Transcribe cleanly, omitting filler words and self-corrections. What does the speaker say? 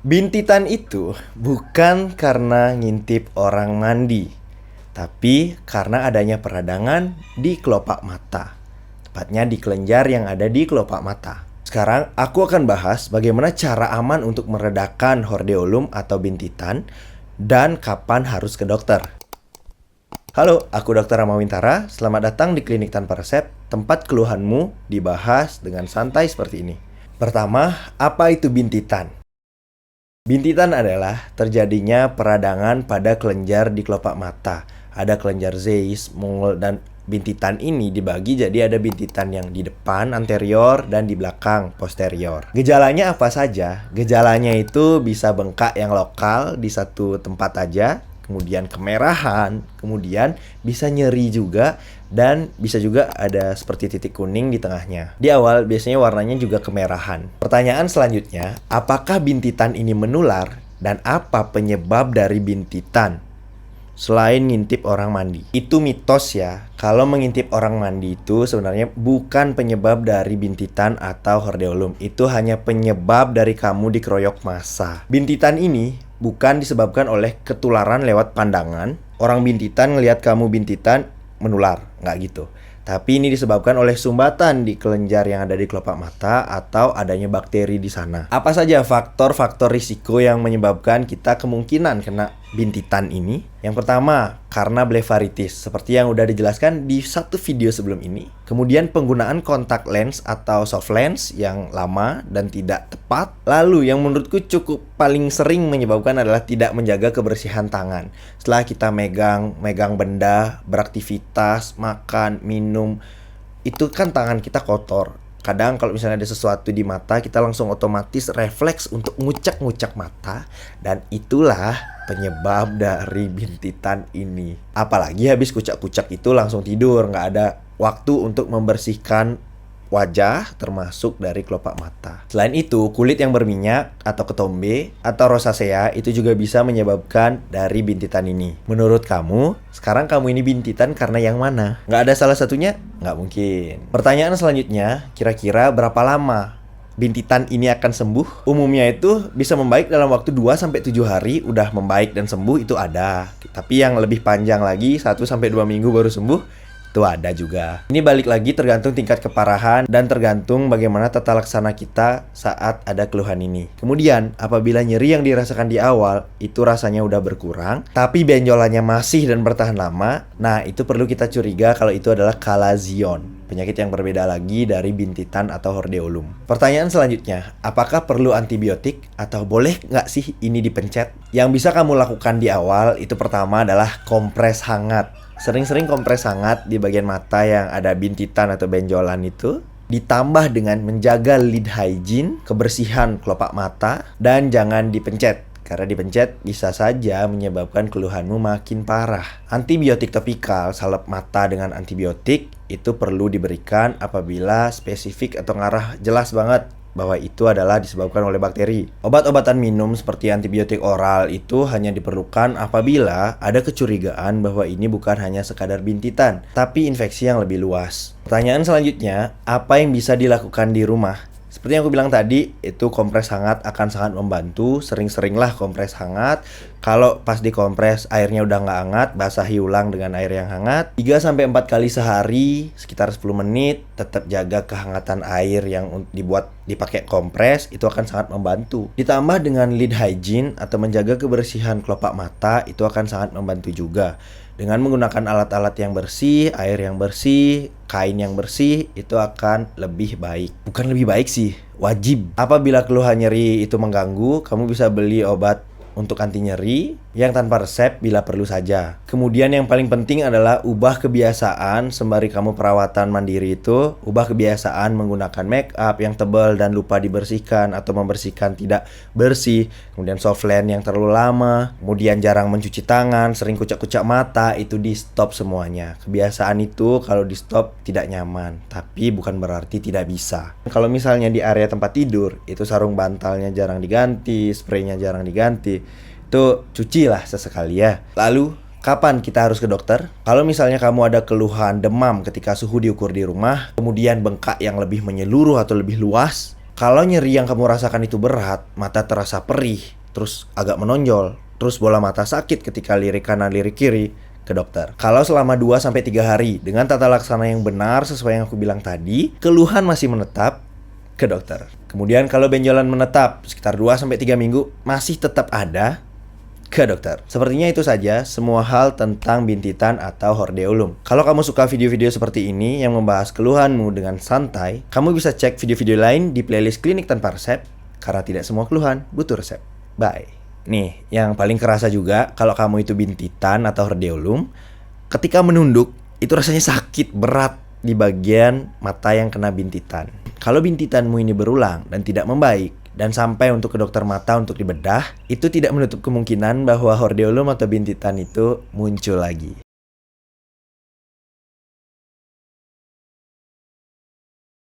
Bintitan itu bukan karena ngintip orang mandi, tapi karena adanya peradangan di kelopak mata. Tepatnya di kelenjar yang ada di kelopak mata. Sekarang aku akan bahas bagaimana cara aman untuk meredakan hordeolum atau bintitan dan kapan harus ke dokter. Halo, aku Dr. Rama Wintara. Selamat datang di Klinik Tanpa Resep, tempat keluhanmu dibahas dengan santai seperti ini. Pertama, apa itu bintitan? Bintitan adalah terjadinya peradangan pada kelenjar di kelopak mata. Ada kelenjar Zeiss, mongol, dan bintitan ini dibagi jadi ada bintitan yang di depan, anterior, dan di belakang, posterior. Gejalanya apa saja? Gejalanya itu bisa bengkak yang lokal di satu tempat aja, kemudian kemerahan, kemudian bisa nyeri juga, dan bisa juga ada seperti titik kuning di tengahnya. Di awal biasanya warnanya juga kemerahan. Pertanyaan selanjutnya, apakah bintitan ini menular dan apa penyebab dari bintitan? Selain ngintip orang mandi. Itu mitos ya. Kalau mengintip orang mandi itu sebenarnya bukan penyebab dari bintitan atau hordeolum. Itu hanya penyebab dari kamu dikeroyok massa. Bintitan ini bukan disebabkan oleh ketularan lewat pandangan. Orang bintitan ngelihat kamu bintitan menular, nggak gitu. Tapi ini disebabkan oleh sumbatan di kelenjar yang ada di kelopak mata atau adanya bakteri di sana. Apa saja faktor-faktor risiko yang menyebabkan kita kemungkinan kena bintitan ini? Yang pertama, karena blefaritis, seperti yang udah dijelaskan di satu video sebelum ini. Kemudian penggunaan kontak lens atau soft lens yang lama dan tidak tepat. Lalu yang menurutku cukup paling sering menyebabkan adalah tidak menjaga kebersihan tangan. Setelah kita megang benda, beraktivitas, makan, minum, itu kan tangan kita kotor. Kadang kalau misalnya ada sesuatu di mata, kita langsung otomatis refleks untuk ngucek-ngucek mata. Dan itulah penyebab dari bintitan ini. Apalagi habis kucak-kucak itu langsung tidur, nggak ada waktu untuk membersihkan wajah termasuk dari kelopak mata. Selain itu, kulit yang berminyak atau ketombe atau rosacea itu juga bisa menyebabkan dari bintitan ini. Menurut kamu, sekarang kamu ini bintitan karena yang mana? Nggak ada salah satunya? Nggak mungkin. Pertanyaan selanjutnya, kira-kira berapa lama bintitan ini akan sembuh? Umumnya itu bisa membaik dalam waktu 2-7 hari. Udah membaik dan sembuh itu ada. Tapi yang lebih panjang lagi, 1-2 minggu baru sembuh, itu ada juga. Ini balik lagi tergantung tingkat keparahan dan tergantung bagaimana tata laksana kita saat ada keluhan ini. Kemudian, apabila nyeri yang dirasakan di awal itu rasanya udah berkurang, tapi benjolannya masih dan bertahan lama, nah itu perlu kita curiga kalau itu adalah kalazion. Penyakit yang berbeda lagi dari bintitan atau hordeolum. Pertanyaan selanjutnya, apakah perlu antibiotik atau boleh nggak sih ini dipencet? Yang bisa kamu lakukan di awal itu pertama adalah kompres hangat. Sering-sering kompres hangat di bagian mata yang ada bintitan atau benjolan itu. Ditambah dengan menjaga lid hygiene, kebersihan kelopak mata, dan jangan dipencet. Karena dipencet bisa saja menyebabkan keluhanmu makin parah. Antibiotik topikal, salep mata dengan antibiotik, itu perlu diberikan apabila spesifik atau ngarah jelas banget bahwa itu adalah disebabkan oleh bakteri. Obat-obatan minum seperti antibiotik oral itu hanya diperlukan apabila ada kecurigaan bahwa ini bukan hanya sekadar bintitan, tapi infeksi yang lebih luas. Pertanyaan selanjutnya, apa yang bisa dilakukan di rumah? Seperti yang aku bilang tadi, itu kompres hangat akan sangat membantu. Sering-seringlah kompres hangat. Kalau pas dikompres airnya udah nggak hangat, basahi ulang dengan air yang hangat. 3-4 kali sehari, sekitar 10 menit. Tetap jaga kehangatan air yang dipakai kompres, itu akan sangat membantu. Ditambah dengan lid hygiene atau menjaga kebersihan kelopak mata, itu akan sangat membantu juga. Dengan menggunakan alat-alat yang bersih, air yang bersih, kain yang bersih, itu akan lebih baik. Bukan lebih baik sih, wajib. Apabila keluhan nyeri itu mengganggu, kamu bisa beli obat untuk anti nyeri yang tanpa resep bila perlu saja. Kemudian yang paling penting adalah ubah kebiasaan sembari kamu perawatan mandiri itu. Ubah kebiasaan menggunakan make up yang tebal dan lupa dibersihkan atau membersihkan tidak bersih. Kemudian soft lens yang terlalu lama. Kemudian jarang mencuci tangan, sering kucak-kucak mata, itu di stop semuanya. Kebiasaan itu kalau di stop tidak nyaman, tapi bukan berarti tidak bisa. Kalau misalnya di area tempat tidur, itu sarung bantalnya jarang diganti, spraynya jarang diganti, itu cucilah sesekali ya. Lalu, kapan kita harus ke dokter? Kalau misalnya kamu ada keluhan demam ketika suhu diukur di rumah, kemudian bengkak yang lebih menyeluruh atau lebih luas, kalau nyeri yang kamu rasakan itu berat, mata terasa perih, terus agak menonjol, terus bola mata sakit ketika lirik kanan lirik kiri, ke dokter. Kalau selama 2-3 hari dengan tata laksana yang benar sesuai yang aku bilang tadi, keluhan masih menetap, ke dokter. Kemudian kalau benjolan menetap sekitar 2-3 minggu masih tetap ada, ke dokter. Sepertinya itu saja semua hal tentang bintitan atau hordeolum. Kalau kamu suka video-video seperti ini yang membahas keluhanmu dengan santai, kamu bisa cek video-video lain di playlist Klinik Tanpa Resep, karena tidak semua keluhan butuh resep. Bye. Nih, yang paling kerasa juga kalau kamu itu bintitan atau hordeolum, ketika menunduk itu rasanya sakit berat di bagian mata yang kena bintitan. Kalau bintitanmu ini berulang dan tidak membaik, dan sampai untuk ke dokter mata untuk dibedah, itu tidak menutup kemungkinan bahwa hordeolum atau bintitan itu muncul lagi.